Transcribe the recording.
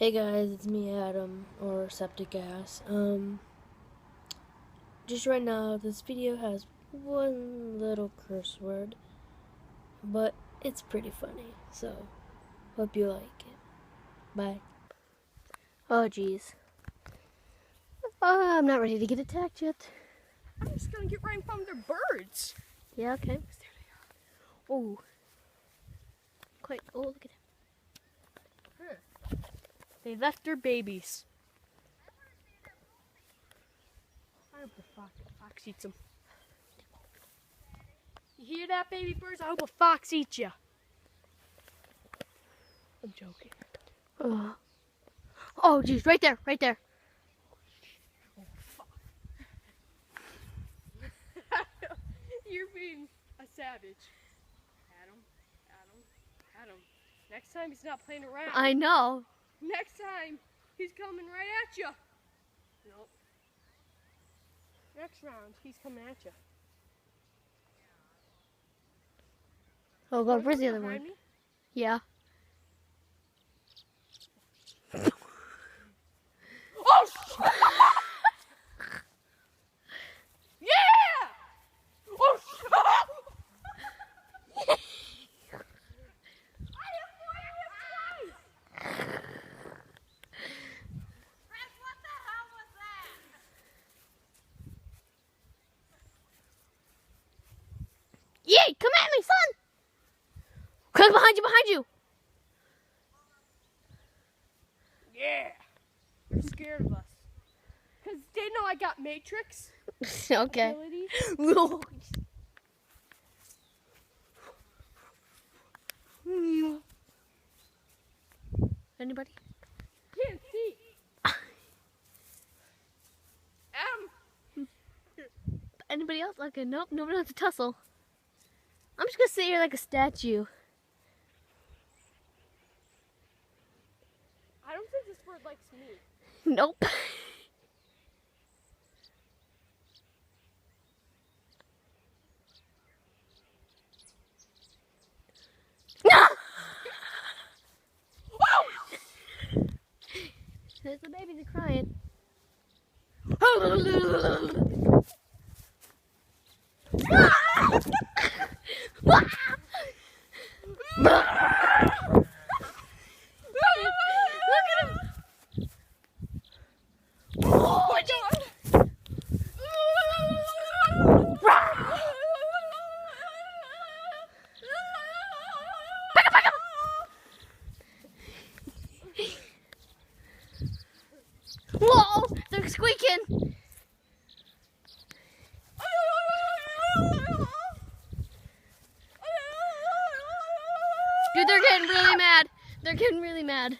Hey guys, it's me Adam, or Septic Ass. Just right now, this video has one little curse word, but it's pretty funny, so hope you like it. Bye. Oh jeez. I'm not ready to get attacked yet. I'm just gonna get right in front of their birds. Yeah, okay. Oh. Oh, look at him. They left their babies. I hope the fox eats them. You hear that, baby birds? I hope a fox eats you. I'm joking. Oh jeez, right there, right there. Oh, fuck. You're being a savage. Adam. Next time he's not playing around. I know. Next time he's coming right at you. Nope. Next round he's coming at you. Oh god, where's the other one? Me? Yeah. Oh! Yeah! Oh! Yay! Come at me, son! Come behind you! Yeah! They're scared of us. Because they know I got Matrix Okay. abilities. Anybody? Can't see. Anybody else? Okay, nope, nobody wants to tussle. I'm just gonna sit here like a statue. I don't think this bird likes me. Nope. No! There's the babies are crying. Look at him! Oh my god! Whoa! They're squeaking! Dude, they're getting really mad. They're getting really mad.